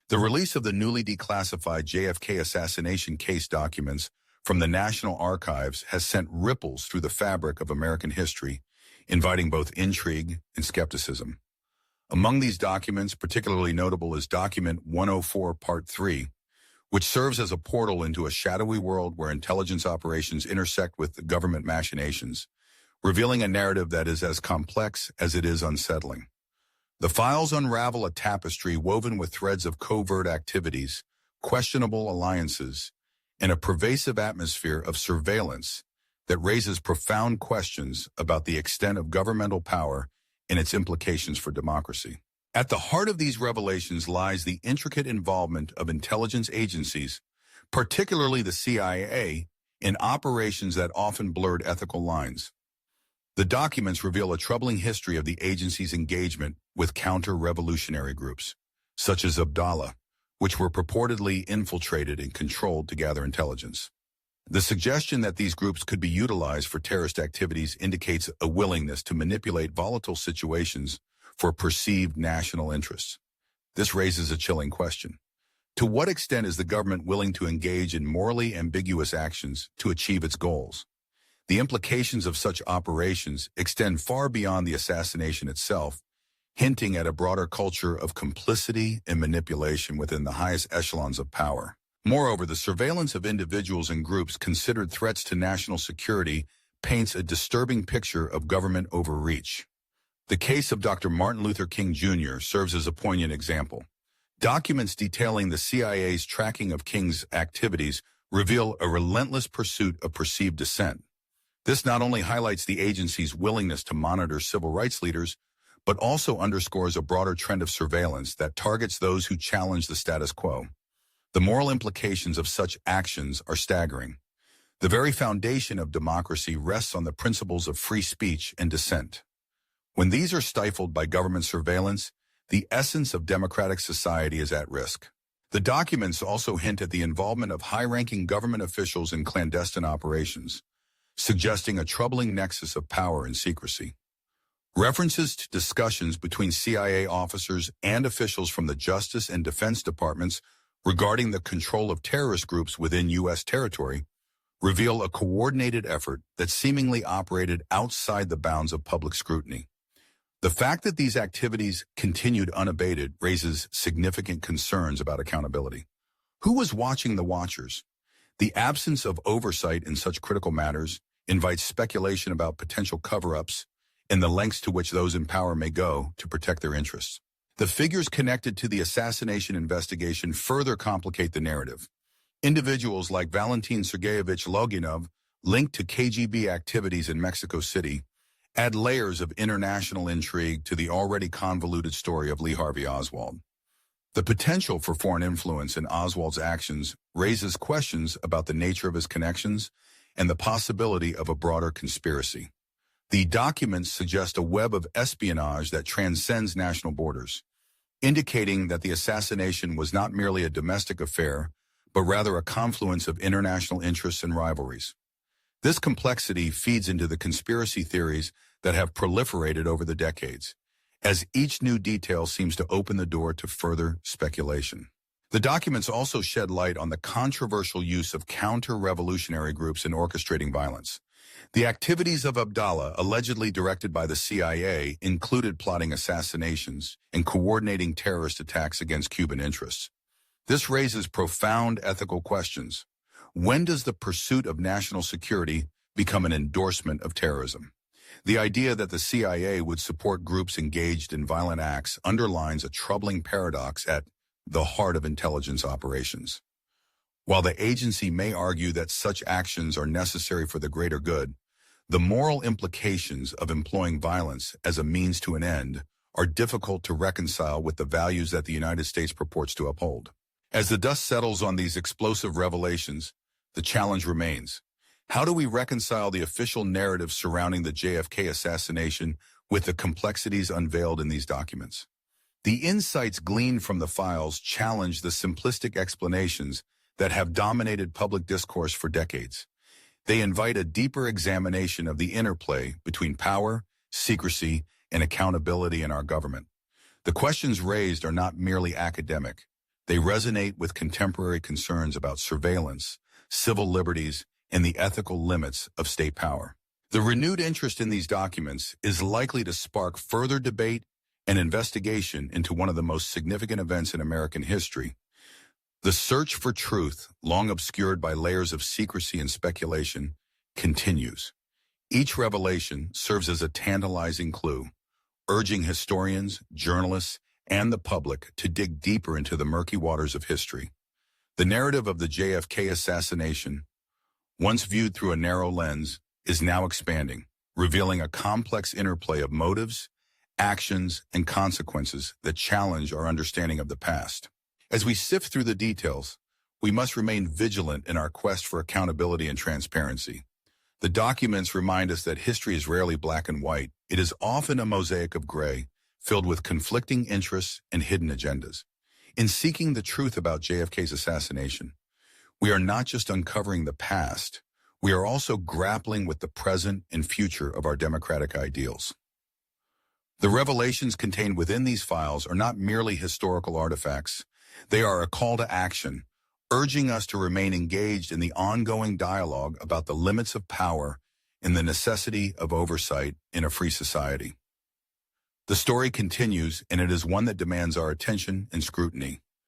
The release of the newly declassified JFK assassination case documents from the National Archives has sent ripples through the fabric of American history, inviting both intrigue and skepticism. Among these documents, particularly notable is Document 104 Part 3, which serves as a portal into a shadowy world where intelligence operations intersect with government machinations, revealing a narrative that is as complex as it is unsettling. The files unravel a tapestry woven with threads of covert activities, questionable alliances, and a pervasive atmosphere of surveillance that raises profound questions about the extent of governmental power and its implications for democracy. At the heart of these revelations lies the intricate involvement of intelligence agencies, particularly the CIA, in operations that often blurred ethical lines. The documents reveal a troubling history of the agency's engagement with counter-revolutionary groups, such as Abdallah, which were purportedly infiltrated and controlled to gather intelligence. The suggestion that these groups could be utilized for terrorist activities indicates a willingness to manipulate volatile situations for perceived national interests. This raises a chilling question. To what extent is the government willing to engage in morally ambiguous actions to achieve its goals? The implications of such operations extend far beyond the assassination itself, hinting at a broader culture of complicity and manipulation within the highest echelons of power. Moreover, the surveillance of individuals and groups considered threats to national security paints a disturbing picture of government overreach. The case of Dr. Martin Luther King Jr. serves as a poignant example. Documents detailing the CIA's tracking of King's activities reveal a relentless pursuit of perceived dissent. This not only highlights the agency's willingness to monitor civil rights leaders, but also underscores a broader trend of surveillance that targets those who challenge the status quo. The moral implications of such actions are staggering. The very foundation of democracy rests on the principles of free speech and dissent. When these are stifled by government surveillance, the essence of democratic society is at risk. The documents also hint at the involvement of high-ranking government officials in clandestine operations, suggesting a troubling nexus of power and secrecy. References to discussions between CIA officers and officials from the Justice and Defense Departments regarding the control of terrorist groups within U.S. territory reveal a coordinated effort that seemingly operated outside the bounds of public scrutiny. The fact that these activities continued unabated raises significant concerns about accountability. Who was watching the watchers? The absence of oversight in such critical matters invites speculation about potential cover-ups and the lengths to which those in power may go to protect their interests. The figures connected to the assassination investigation further complicate the narrative. Individuals like Valentin Sergeyevich Loginov, linked to KGB activities in Mexico City, add layers of international intrigue to the already convoluted story of Lee Harvey Oswald. The potential for foreign influence in Oswald's actions raises questions about the nature of his connections and the possibility of a broader conspiracy. The documents suggest a web of espionage that transcends national borders, indicating that the assassination was not merely a domestic affair, but rather a confluence of international interests and rivalries. This complexity feeds into the conspiracy theories that have proliferated over the decades, as each new detail seems to open the door to further speculation. The documents also shed light on the controversial use of counter-revolutionary groups in orchestrating violence. The activities of Abdallah, allegedly directed by the CIA, included plotting assassinations and coordinating terrorist attacks against Cuban interests. This raises profound ethical questions. When does the pursuit of national security become an endorsement of terrorism? The idea that the CIA would support groups engaged in violent acts underlines a troubling paradox at the heart of intelligence operations. While the agency may argue that such actions are necessary for the greater good, the moral implications of employing violence as a means to an end are difficult to reconcile with the values that the United States purports to uphold. As the dust settles on these explosive revelations, the challenge remains. How do we reconcile the official narrative surrounding the JFK assassination with the complexities unveiled in these documents? The insights gleaned from the files challenge the simplistic explanations that have dominated public discourse for decades. They invite a deeper examination of the interplay between power, secrecy, and accountability in our government. The questions raised are not merely academic. They resonate with contemporary concerns about surveillance, civil liberties, and the ethical limits of state power. The renewed interest in these documents is likely to spark further debate and investigation into one of the most significant events in American history. The search for truth, long obscured by layers of secrecy and speculation, continues. Each revelation serves as a tantalizing clue, urging historians, journalists, and the public to dig deeper into the murky waters of history. The narrative of the JFK assassination, once viewed through a narrow lens, is now expanding, revealing a complex interplay of motives, actions, and consequences that challenge our understanding of the past. As we sift through the details, we must remain vigilant in our quest for accountability and transparency. The documents remind us that history is rarely black and white. It is often a mosaic of gray, filled with conflicting interests and hidden agendas. In seeking the truth about JFK's assassination, we are not just uncovering the past, we are also grappling with the present and future of our democratic ideals. The revelations contained within these files are not merely historical artifacts. They are a call to action, urging us to remain engaged in the ongoing dialogue about the limits of power and the necessity of oversight in a free society. The story continues, and it is one that demands our attention and scrutiny.